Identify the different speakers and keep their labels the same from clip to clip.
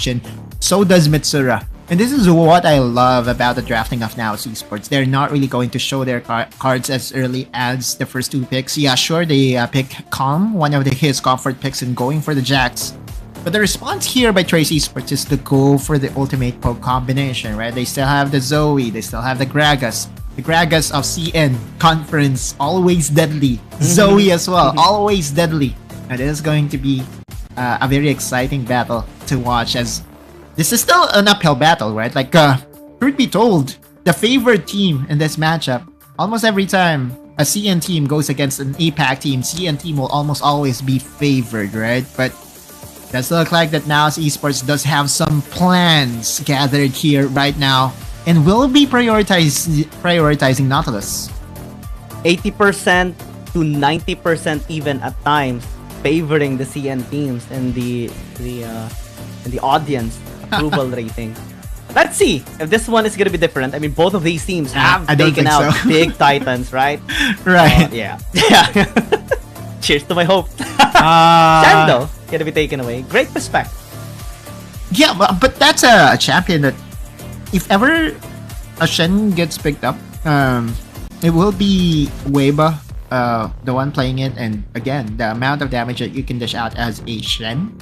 Speaker 1: action. So does Mitsura. And this is what I love about the drafting of NAOS Esports. They're not really going to show their cards as early as the first 2 picks. Yeah, sure, they pick Calm, one of his comfort picks, and going for the Jax. But the response here by Trace Esports is to go for the ultimate poke combination, right? They still have the Zoe, they still have the Gragas. The Gragas of CN Conference, always deadly. Zoe as well, always deadly. And it is going to be a very exciting battle to watch, as this is still an uphill battle, right? Like, truth be told, the favored team in this matchup, almost every time a CN team goes against an APAC team, CN team will almost always be favored, right? But it does look like that NAOS Esports does have some plans gathered here right now, and will be prioritizing Nautilus.
Speaker 2: 80% to 90% even at times favoring the CN teams in the audience approval rating. Let's see if this one is gonna be different. I mean, both of these teams have taken out big titans, right?
Speaker 1: Right.
Speaker 2: Yeah. Cheers to my hope. Sando gonna be taken away. Great perspective.
Speaker 1: Yeah, but that's a champion that, if ever a Shen gets picked up, it will be Weiba, the one playing it. And again, the amount of damage that you can dish out as a Shen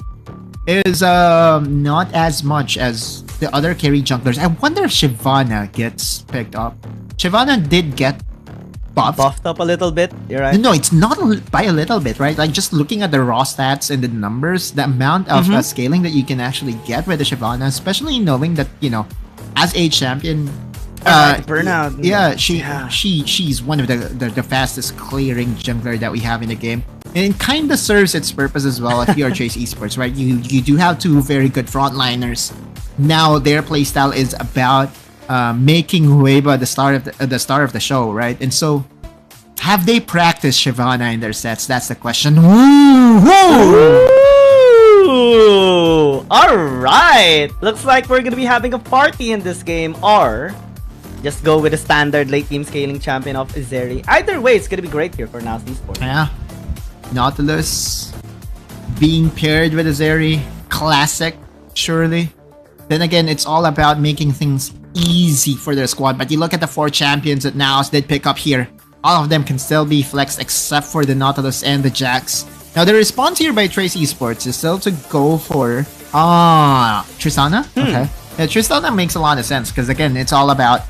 Speaker 1: is not as much as the other carry junglers. I wonder if Shyvana gets picked up. Shyvana did get buffed
Speaker 2: up a little bit. You're right.
Speaker 1: No, it's not by a little bit, right? Like, just looking at the raw stats and the numbers, the amount of scaling that you can actually get with the Shyvana, especially knowing that, you know, as a champion,
Speaker 2: burnout.
Speaker 1: Yeah, she's one of the fastest clearing jungler that we have in the game. And it kind of serves its purpose as well if you're Trace Esports, right? You do have 2 very good frontliners. Now their playstyle is about making Weiba the star of the show, right? And so, have they practiced Shyvana in their sets? That's the question.
Speaker 2: All right. Looks like we're gonna be having a party in this game, or just go with the standard late game scaling champion of Azeri. Either way, it's gonna be great here for NAOS Esports.
Speaker 1: Yeah. Nautilus being paired with Azeri, classic, surely. Then again, it's all about making things easy for their squad. But you look at the 4 champions that NAOS did pick up here. All of them can still be flexed except for the Nautilus and the Jax. Now, the response here by Trace Esports is still to go for Tristana. Okay. Yeah, Tristana makes a lot of sense because, again, it's all about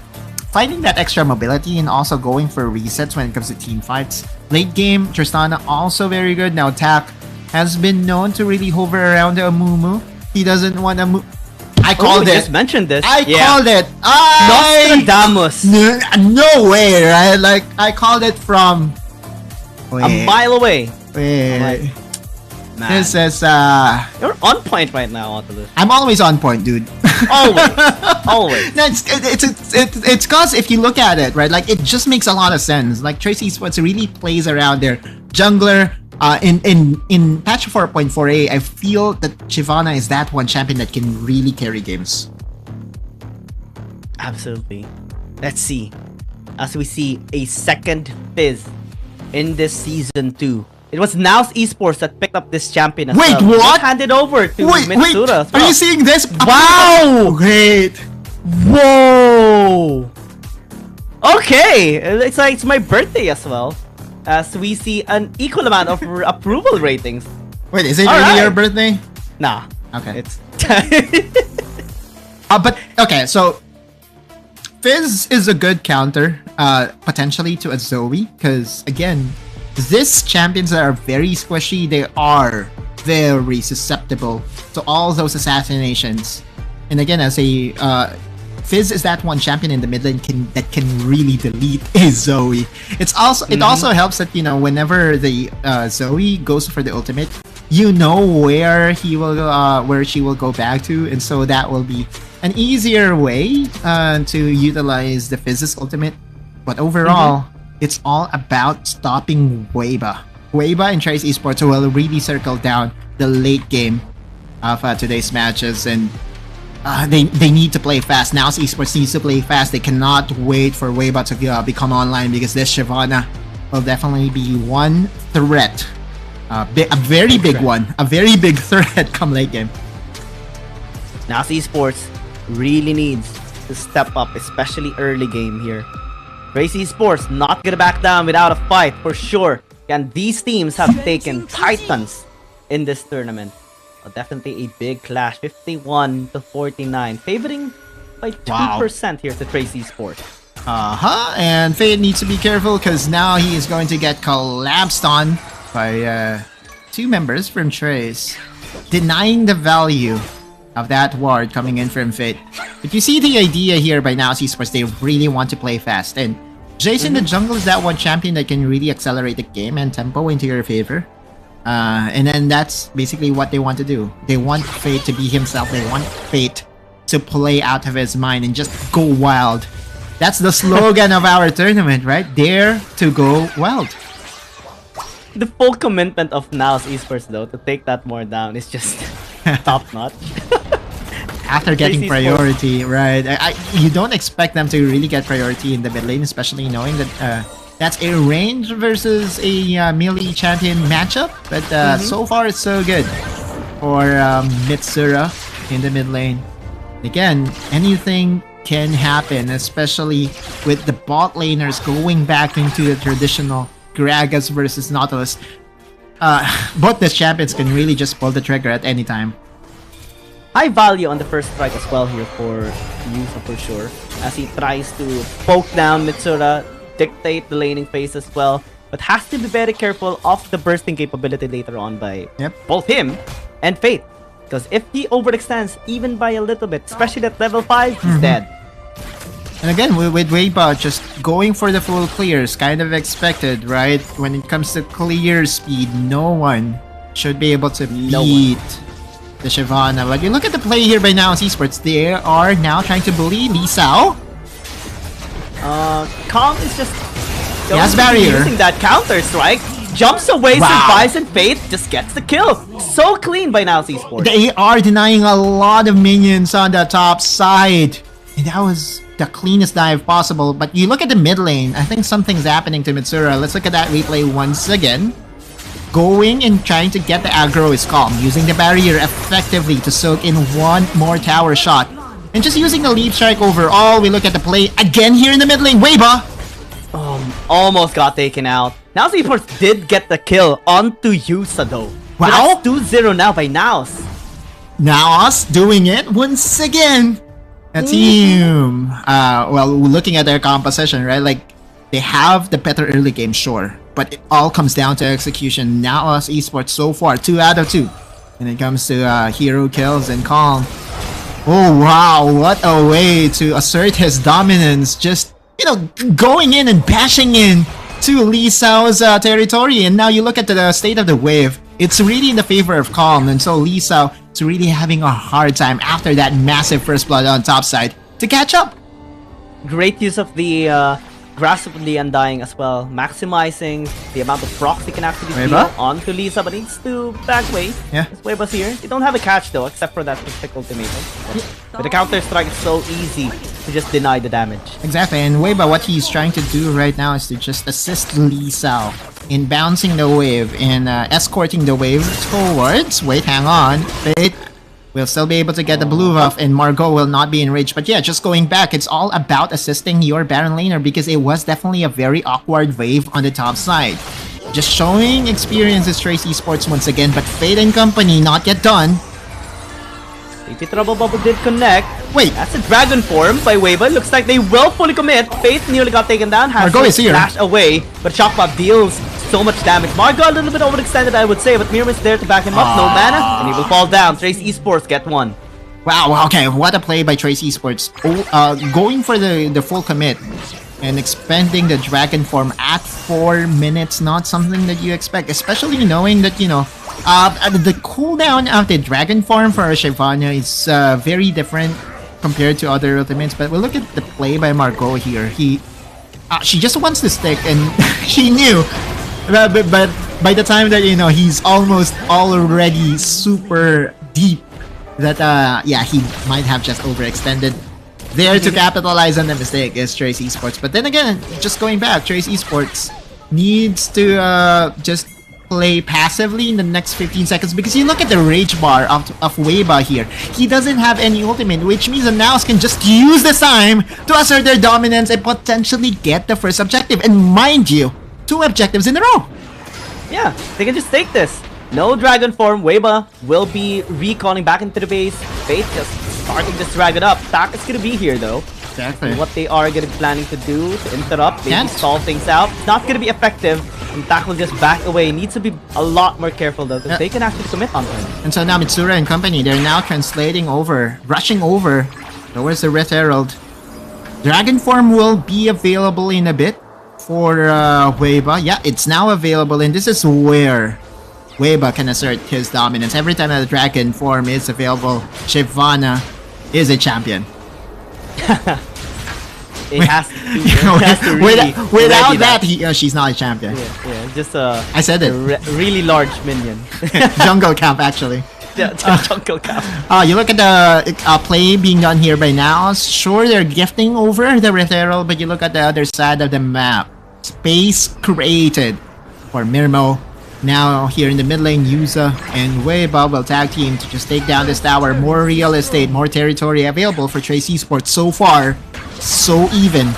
Speaker 1: finding that extra mobility and also going for resets when it comes to team fights. Late game, Tristana also very good. Now, Tak has been known to really hover around the Amumu. He doesn't want to move. I called it.
Speaker 2: Just mentioned this.
Speaker 1: I called it.
Speaker 2: Nostradamus.
Speaker 1: No way, right? Like, I called it from
Speaker 2: a mile away.
Speaker 1: Wait. This is
Speaker 2: you're on point right now, Nautilus.
Speaker 1: I'm always on point, dude.
Speaker 2: Always.
Speaker 1: No, it's cause if you look at it, right, like, it just makes a lot of sense. Like, Trace Esports really plays around their jungler. In patch 4.4a, I feel that Shyvana is that one champion that can really carry games.
Speaker 2: Absolutely. Let's see. As we see a second Fizz in this season 2. It was NAOS Esports that picked up this champion as well.
Speaker 1: Wait, what?
Speaker 2: Handed over to Mitsura as well.
Speaker 1: Are you seeing this?
Speaker 2: Wow!
Speaker 1: Great.
Speaker 2: Whoa! Okay, it's like it's my birthday as well. As we see an equal amount of approval ratings.
Speaker 1: Wait, is it really your birthday?
Speaker 2: Nah.
Speaker 1: Okay.
Speaker 2: It's
Speaker 1: but okay, so Fizz is a good counter, potentially to a Zoe, because again, these champions that are very squishy, they are very susceptible to all those assassinations. And again, as a Fizz is that one champion in the mid lane that can really delete a Zoe. It also helps that, you know, whenever the Zoe goes for the ultimate, you know where she will go back to, and so that will be an easier way to utilize the Fizz's ultimate. But overall, it's all about stopping Weiba. Weiba and Trace Esports will really circle down the late game of today's matches, and they need to play fast. NAOS Esports needs to play fast. They cannot wait for Weiba to become online, because this Shyvana will definitely be one threat. A very big one. A very big threat come late game.
Speaker 2: NAOS Esports really needs to step up, especially early game here. Trace Esports not gonna back down without a fight for sure. And these teams have taken titans in this tournament. Definitely a big clash, 51 to 49, favoring by 2% here to Trace Esports.
Speaker 1: And Fade needs to be careful because now he is going to get collapsed on by 2 members from Trace, denying the value of that ward coming in from Fate. But you see the idea here by NAOS Esports, they really want to play fast. And Jace in the jungle is that one champion that can really accelerate the game and tempo into your favor. And then that's basically what they want to do. They want Fate to be himself. They want Fate to play out of his mind and just go wild. That's the slogan of our tournament, right? Dare to go wild.
Speaker 2: The full commitment of NAOS Esports though to take that more down is just top notch.
Speaker 1: After getting priority, right? You don't expect them to really get priority in the mid lane, especially knowing that that's a range versus a melee champion matchup. But so far it's so good for Mitsura in the mid lane. Again, anything can happen, especially with the bot laners going back into the traditional Gragas versus Nautilus. Both the champions can really just pull the trigger at any time.
Speaker 2: High value on the first strike as well here for Yusa for sure, as he tries to poke down Mitsura, dictate the laning phase as well, but has to be very careful of the bursting capability later on by both him and Fate. Because if he overextends even by a little bit, especially at level 5, he's dead.
Speaker 1: And again, with Weiba just going for the full clears, kind of expected, right? When it comes to clear speed, no one should be able to beat the Shyvana. But you look at the play here by NAOS Esports, they are now trying to bully Lee Sao.
Speaker 2: Kong is just using that counter strike. Jumps away, survives, and Fate just gets the kill. So clean by NAOS Esports.
Speaker 1: They are denying a lot of minions on the top side. And that was the cleanest dive possible. But you look at the mid lane, I think something's happening to Mitsura. Let's look at that replay once again. Going and trying to get the aggro is Calm, using the barrier effectively to soak in one more tower shot. And just using the leap strike overall, we look at the play again here in the mid lane. Weiba!
Speaker 2: Almost got taken out. NAOS Esports did get the kill onto Yusa though.
Speaker 1: Wow!
Speaker 2: That's 2-0 now by NAOS.
Speaker 1: NAOS doing it once again. A team. Well, looking at their composition, right? Like, they have the better early game, sure. But it all comes down to execution. NAOS Esports so far, 2 out of 2. When it comes to hero kills and Calm. Oh, wow. What a way to assert his dominance. Just, you know, going in and bashing in to Lee Sao's territory. And now you look at the state of the wave. It's really in the favor of Calm. And so Lee Sao is really having a hard time after that massive first blood on top side to catch up.
Speaker 2: Great use of the Grasp of the Undying as well, maximizing the amount of procs he can actually deal onto Lisa, but needs to back away.
Speaker 1: Yeah.
Speaker 2: Weiba's here. They don't have a catch though, except for that specific ultimatum. But the counter strike is so easy to just deny the damage.
Speaker 1: Exactly, and Weiba, what he's trying to do right now is to just assist Lee Sao in bouncing the wave and escorting the wave towards. Wait, hang on. Wait. We'll still be able to get the blue buff and Margot will not be enraged. But yeah, just going back, it's all about assisting your Baron laner because it was definitely a very awkward wave on the top side. Just showing experience as Trace Esports once again, but Fate and company not yet done.
Speaker 2: TP Trouble Bubble did connect.
Speaker 1: Wait.
Speaker 2: That's a dragon form by Weiba. Looks like they will fully commit. Fate nearly got taken down.
Speaker 1: Margot is here.
Speaker 2: Flash away, but Shock Pop deals so much damage. Margot a little bit overextended, I would say, but Mirman's there to back him up. No mana, and he will fall down. Trace Esports get one.
Speaker 1: Wow, okay, what a play by Trace Esports. Going for the full commit and expending the dragon form at 4 minutes, not something that you expect, especially knowing that, you know, the cooldown of the dragon form for Shyvana is very different compared to other ultimates. But we'll look at the play by Margot here. She just wants to stick, and she knew. But by the time that, you know, he's almost already super deep, that yeah, he might have just overextended. There to capitalize on the mistake is Trace Esports. But then again, just going back, Trace Esports needs to just play passively in the next 15 seconds because you look at the rage bar of Weiba here. He doesn't have any ultimate, which means the NAOS can just use this time to assert their dominance and potentially get the first objective. And mind you, 2 objectives in a row.
Speaker 2: Yeah, they can just take this. No dragon form. Weiba will be recalling back into the base. Fate just starting to drag it up. Tak is gonna be here though.
Speaker 1: Exactly.
Speaker 2: What they are gonna be planning to do to interrupt, maybe stall things out. Not gonna be effective. And Tak will just back away. Needs to be a lot more careful though, because they can actually commit on him.
Speaker 1: And so now Mitsura and company, they're now translating over, rushing over towards the Rift Herald. Dragon form will be available in a bit for Weiba. Yeah, it's now available, and this is where Weiba can assert his dominance. Every time a dragon form is available, Shyvana is a champion.
Speaker 2: It has to, really
Speaker 1: without that, she's not a champion.
Speaker 2: Yeah, just a
Speaker 1: I said it.
Speaker 2: Really large minion.
Speaker 1: Jungle camp, actually.
Speaker 2: Jungle camp.
Speaker 1: You look at the play being done here by NAOS. Sure, they're gifting over the Rift Herald, but you look at the other side of the map. Space created for Mirmo. Now here in the mid lane, Yuza and Weiba will tag team to just take down this tower. More real estate, more territory available for Trace Esports. So far, so even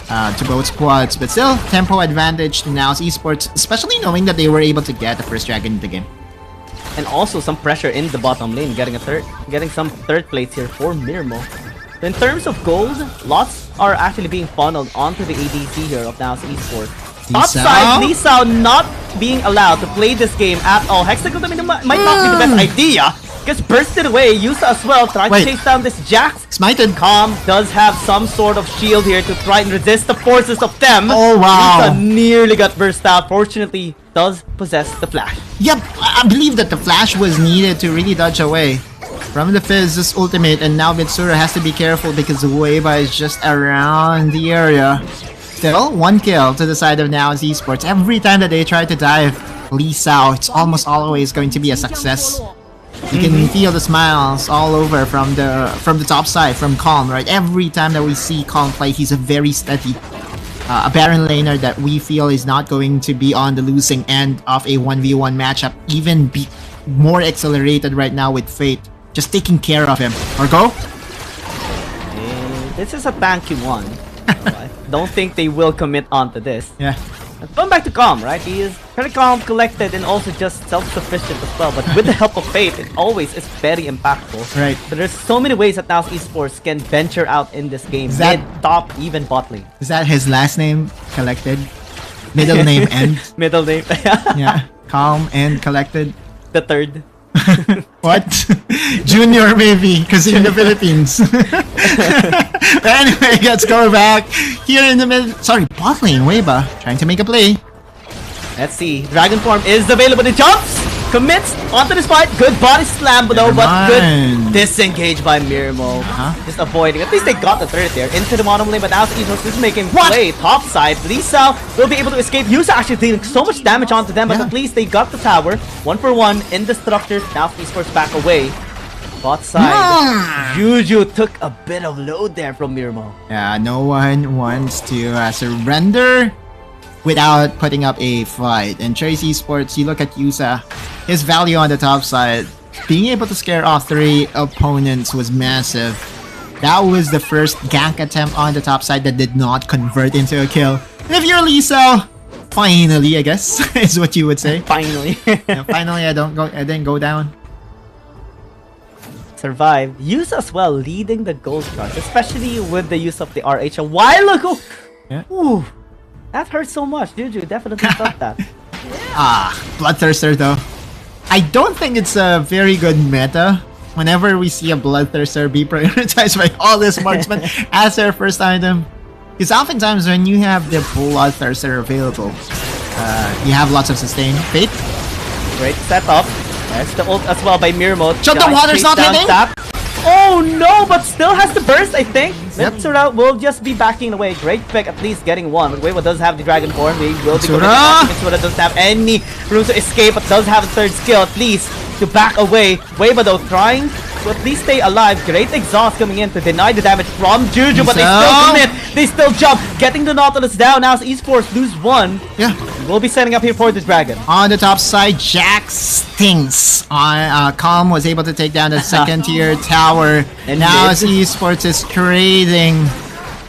Speaker 1: to both squads, but still tempo advantage to NAOS Esports, especially knowing that they were able to get the first dragon in the game.
Speaker 2: And also some pressure in the bottom lane, getting some third place here for Mirmo. So in terms of gold, lots are actually being funneled onto the ADC here of NAOS Esports. Top side, Lee Sao not being allowed to play this game at all. Hexagon might not be the best idea. Gets bursted away. Yusa as well, trying to chase down this Jax.
Speaker 1: Smited.
Speaker 2: Calm does have some sort of shield here to try and resist the forces of them.
Speaker 1: Oh wow.
Speaker 2: Yusa nearly got burst out. Fortunately, does possess the flash.
Speaker 1: Yep, I believe that the flash was needed to really dodge away from the Fizz's ultimate, and now Mitsura has to be careful because Weiba is just around the area. Still, 1 kill to the side of NAOS Esports. Every time that they try to dive Lee Sao, it's almost always going to be a success. You can feel the smiles all over from the top side, from Calm, right? Every time that we see Calm play, he's a very steady, a Baron laner that we feel is not going to be on the losing end of a 1v1 matchup, even be more accelerated right now with Fate. Just taking care of him. Or go?
Speaker 2: This is a tanky one. I don't think they will commit onto this.
Speaker 1: Yeah.
Speaker 2: Going back to Calm, right? He is very calm, collected, and also just self-sufficient as well. But with the help of Fate, it always is very impactful.
Speaker 1: Right.
Speaker 2: But there's so many ways that NAOS Esports can venture out in this game. Mid, top, even bot lane.
Speaker 1: Is that his last name? Collected? Middle name and?
Speaker 2: Middle name.
Speaker 1: Yeah. Calm and collected.
Speaker 2: The third.
Speaker 1: What? Junior maybe, because in the Philippines. Anyway, let's go back here in the middle. Sorry, bot lane, Weiba trying to make a play.
Speaker 2: Let's see. Dragon form is available. It jumps, commits onto this fight. Good body slam though, but good disengage by Mirmo. Just avoiding. At least they got the third there into the bottom lane, but now Esports is making play top side. Lisa will be able to escape. Yusa actually dealing so much damage onto them, but at least they got the tower. 1 for 1 in the structures. Now Esports back away. Bot side. Juju took a bit of load there from Mirmo.
Speaker 1: Yeah, no one wants to surrender without putting up a fight. And Trace Esports, you look at Yusa, his value on the top side, being able to scare off 3 opponents was massive. That was the first gank attempt on the top side that did not convert into a kill. And if you're Lisa, finally, I guess, is what you would say.
Speaker 2: Finally.
Speaker 1: Yeah, finally, I didn't go down.
Speaker 2: Survived. Use as well, leading the gold charge, especially with the use of the RH a while ago.
Speaker 1: Yeah.
Speaker 2: Ooh, that hurt so much. Juju definitely felt that.
Speaker 1: Bloodthirster though. I don't think it's a very good meta whenever we see a Bloodthirster be prioritized by all this marksman as their first item. Because oftentimes when you have the Bloodthirster available, you have lots of sustain. Fate.
Speaker 2: Great setup. There's the ult as well by Mirmo.
Speaker 1: So the water's not hitting?
Speaker 2: Oh no, but still has the burst, I think. Mitsura will just be backing away. Great pick, at least getting one. But Weibo does have the Dragon Form. He will be going back. Mitsura doesn't have any room to escape, but does have a third skill at least to back away. Weibo though trying to at least stay alive. Great exhaust coming in to deny the damage from Juju, but they still commit. They still jump, getting the Nautilus down. Now as Esports lose one,
Speaker 1: Yeah.
Speaker 2: we'll be setting up here for the Dragon.
Speaker 1: On the top side, Jack stinks. Calm was able to take down the second tier tower.
Speaker 2: And
Speaker 1: now
Speaker 2: mid.
Speaker 1: as Esports is trading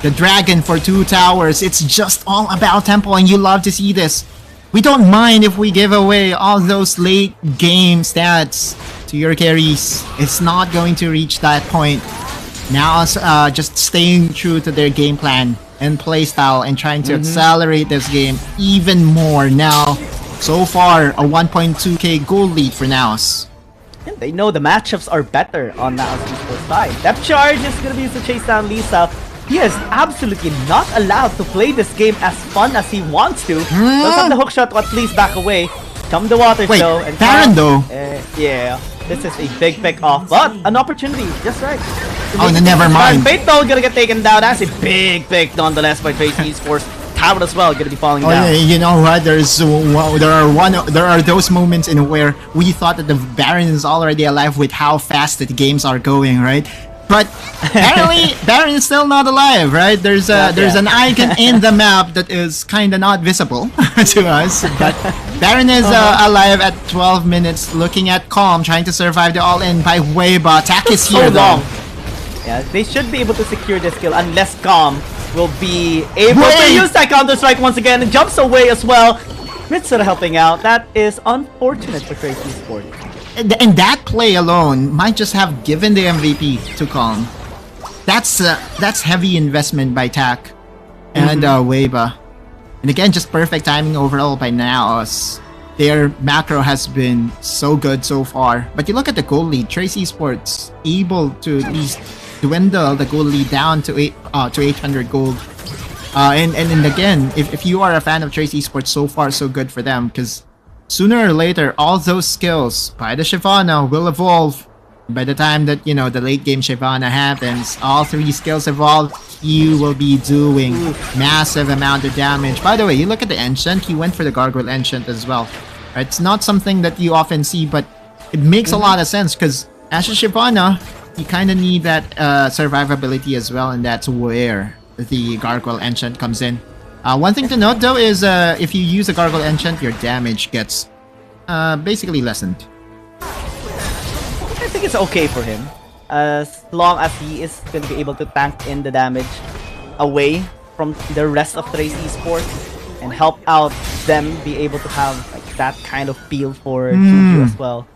Speaker 1: the Dragon for 2 towers. It's just all about tempo, and you love to see this. We don't mind if we give away all those late game stats to your carries. It's not going to reach that point. Now just staying true to their game plan and playstyle and trying to accelerate this game even more. Now, so far, a 1.2k gold lead for NAOS.
Speaker 2: And they know the matchups are better on NAOS Esports side. Depth Charge is going to be used to chase down Lisa. He is absolutely not allowed to play this game as fun as he wants to. Does have the hook shot to at least back away. Come the water
Speaker 1: Wait,
Speaker 2: show. And
Speaker 1: Baron though?
Speaker 2: Yeah, this is a big pick off, but an opportunity, just right.
Speaker 1: Oh, never mind.
Speaker 2: Fate though gonna get taken down. That's a big pick nonetheless by Tracy Esports. Tower as well gonna be falling down.
Speaker 1: Yeah, you know what? there are those moments in where we thought that the Baron is already alive with how fast the games are going, right? But apparently, Baron is still not alive, right? There's an icon in the map that is kind of not visible to us. But Baron is alive at 12 minutes, looking at Calm, trying to survive the all-in by Weiba. Attack is here, though.
Speaker 2: Yeah, they should be able to secure this kill unless Calm will be able to use that counter-strike once again and jumps away as well. Mitsura helping out. That is unfortunate for Tracy Esports.
Speaker 1: And that play alone might just have given the MVP to Calm. That's heavy investment by Tak and Weiba. And again, just perfect timing overall by NAOS. Their macro has been so good so far. But you look at the goal lead, Tracy Esports able to at least dwindle the goal lead down to 800 gold. And again, if you are a fan of Tracy Esports, so far so good for them, because sooner or later, all those skills by the Shyvana will evolve. By the time that, you know, the late game Shyvana happens, all 3 skills evolve, you will be doing massive amount of damage. By the way, you look at the Enchant, he went for the Gargoyle Enchant as well. Right? It's not something that you often see, but it makes a lot of sense, because as a Shyvana, you kind of need that survivability as well, and that's where the Gargoyle Enchant comes in. One thing to note though is if you use a Gargoyle Enchant, your damage gets basically lessened.
Speaker 2: I think it's okay for him, as long as he is going to be able to tank in the damage away from the rest of Tracy Esports and help out them be able to have like that kind of feel for Juju as well.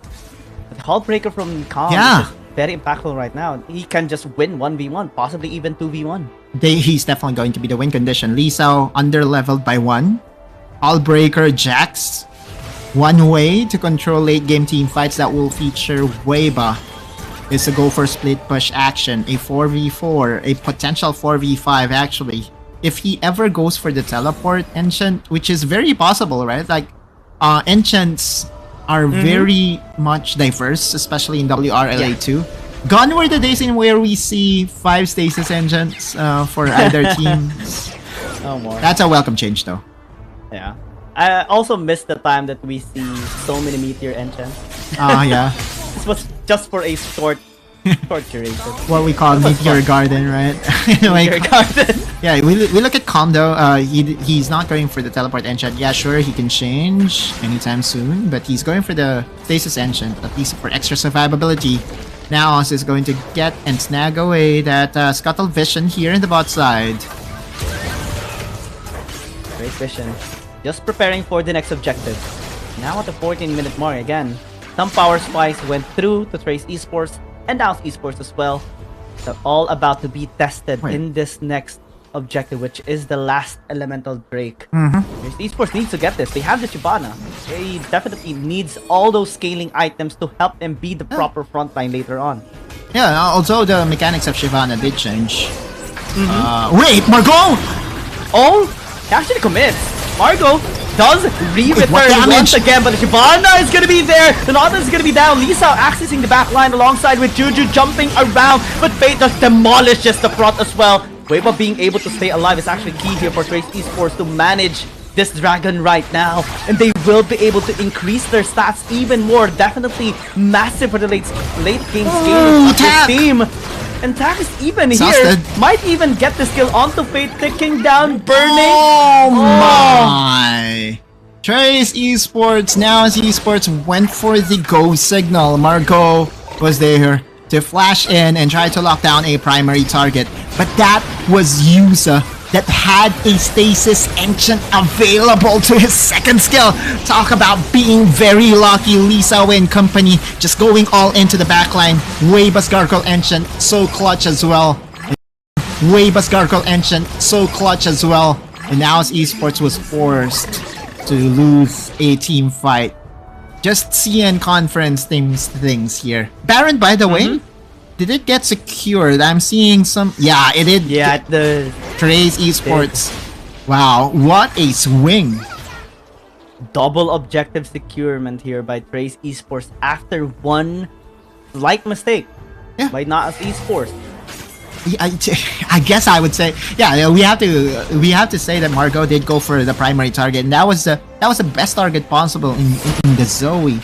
Speaker 2: But the Hullbreaker from Calm is very impactful right now. He can just win 1v1, possibly even 2v1.
Speaker 1: He's definitely going to be the win condition. Lisao under-leveled by 1. Hullbreaker Jax. One way to control late game team fights that will feature Weiba is to go for split push action. A 4v4, a potential 4v5 actually. If he ever goes for the teleport enchant, which is very possible, right? Like, enchants are very much diverse, especially in WRL 2. Gone were the days in where we see 5 stasis enchants for either teams.
Speaker 2: Oh, more.
Speaker 1: That's a welcome change, though.
Speaker 2: Yeah. I also missed the time that we see so many meteor enchants.
Speaker 1: Yeah.
Speaker 2: This was just for a short duration.
Speaker 1: What we call Meteor Garden, right?
Speaker 2: Meteor Garden.
Speaker 1: Yeah, we look at Calm though. He's not going for the teleport enchant. Yeah, sure, he can change anytime soon, but he's going for the stasis enchant, at least for extra survivability. NAOS is going to get and snag away that Scuttle Vision here in the bot side.
Speaker 2: Great vision. Just preparing for the next objective. Now at the 14-minute mark again. Some power spice went through to Trace Esports and NAOS Esports as well. They're all about to be tested in this next objective, which is the last elemental Drake. Trace Esports needs to get this. They have the Shyvana. They definitely needs all those scaling items to help them be the proper frontline later on.
Speaker 1: Yeah, although the mechanics of Shyvana did change. Wait, Margot!
Speaker 2: Oh, he actually commits. Margot does re-return once again, but the Shyvana is gonna be there. The Nautilus is gonna be down. Lisa accessing the back line alongside with Juju jumping around, but Fate just demolishes the front as well. Weiba being able to stay alive is actually key here for Trace Esports to manage this dragon right now, and they will be able to increase their stats even more. Definitely massive for the late game scaling of this team. And Tack is even here, might even get the skill onto Fate, ticking down, burning.
Speaker 1: Oh my! Trace Esports, NAOS Esports went for the go signal. Margot was there to flash in and try to lock down a primary target. But that was Yusa that had a stasis ancient available to his second skill. Talk about being very lucky. Lisa and company just going all into the backline. Weibus Gargoyle Ancient, so clutch as well. Weibus Gargoyle Ancient, so clutch as well. And now Esports was forced to lose a team fight. Just CN conference things here. Baron, by the way, did it get secured? I'm seeing some... Yeah, it did.
Speaker 2: Yeah, the...
Speaker 1: Trace Esports. Wow, what a swing.
Speaker 2: Double objective securement here by Trace Esports after one slight mistake by NAOS Esports.
Speaker 1: Yeah, I guess I would say, yeah, we have to say that Margot did go for the primary target, and that was the best target possible in the Zoe.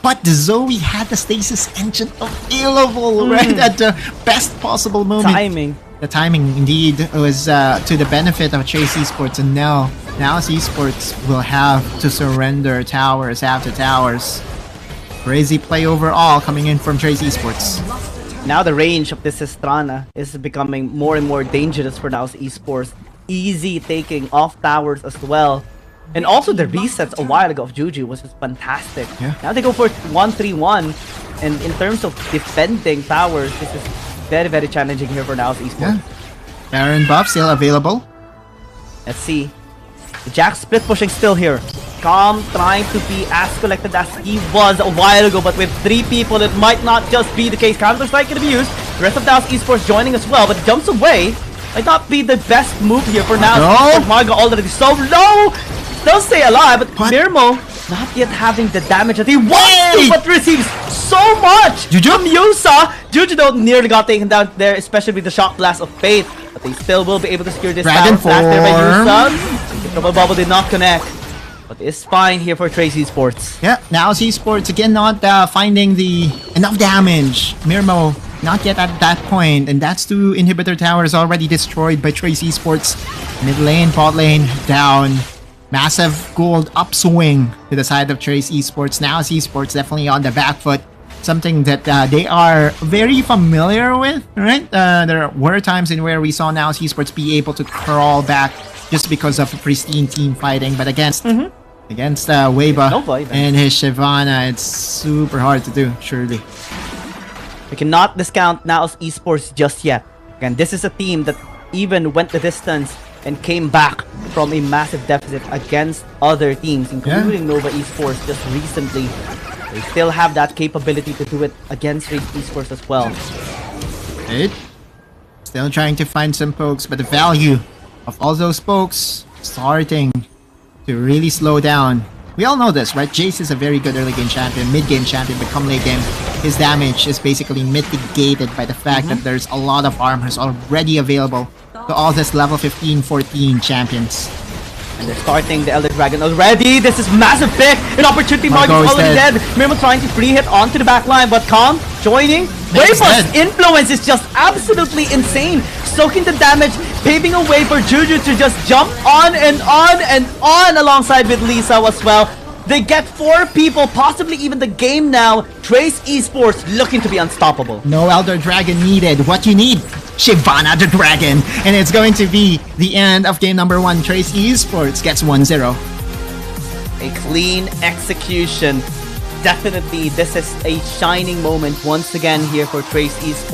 Speaker 1: But the Zoe had the stasis engine available right at the best possible moment.
Speaker 2: Timing.
Speaker 1: The timing indeed was to the benefit of Trace Esports, and now Esports will have to surrender towers after towers. Crazy play overall coming in from Trace Esports.
Speaker 2: Now the range of this Estrana is becoming more and more dangerous for NAOS Esports. Easy taking off towers as well. And also the resets a while ago of Juju was just fantastic.
Speaker 1: Yeah.
Speaker 2: Now they go for 1-3-1. And in terms of defending towers, this is very, very challenging here for NAOS Esports.
Speaker 1: Yeah. Baron buff still available.
Speaker 2: Let's see. The Jack split pushing still here. Calm trying to be as collected as he was a while ago, but with 3 people, it might not just be the case. Counter-Strike can be used. The rest of NAOS Esports joining as well, but jumps away. Might not be the best move here for NAOS Esports. Margo already so low. Does stay alive, but Mirmo not yet having the damage that he wants to, but receives so much from Yusa. Juju though nearly got taken down there, especially with the shock blast of Fate, but they still will be able to secure this tower blast there by Yusa. The triple bubble did not connect, but it's fine here for Trace Esports.
Speaker 1: Yeah, now Esports again not finding the enough damage. Mirmo not yet at that point, and that's 2 inhibitor towers already destroyed by Trace Esports. Mid lane, bot lane down. Massive gold upswing to the side of Trace Esports. Now Esports definitely on the back foot. Something that they are very familiar with, right? There were times in where we saw now Esports be able to crawl back just because of pristine team fighting, but against Weiba and his Shyvana, it's super hard to do, surely.
Speaker 2: We cannot discount NAOS Esports just yet. Again, this is a team that even went the distance and came back from a massive deficit against other teams, including Nova Esports just recently. They still have that capability to do it against Raid Esports as well.
Speaker 1: Right. Still trying to find some pokes, but the value of all those pokes starting to really slow down. We all know this, right? Jace is a very good early game champion, mid game champion, but come late game, his damage is basically mitigated by the fact that there's a lot of armors already available to all this level 15-14 champions.
Speaker 2: And they're starting the Elder Dragon already. This is massive pick. An opportunity. Margo's already dead. Mirmo trying to free hit onto the back line, but Calm joining. Weiba's influence is just absolutely insane. Soaking the damage, paving a way for Juju to just jump on and on and on alongside with Lisa as well. They get 4 people, possibly even the game now. Trace Esports looking to be unstoppable.
Speaker 1: No Elder Dragon needed. What you need? Shyvana the Dragon. And it's going to be the end of game number 1. Trace Esports gets 1-0.
Speaker 2: A clean execution. Definitely, this is a shining moment once again here for Trace Esports.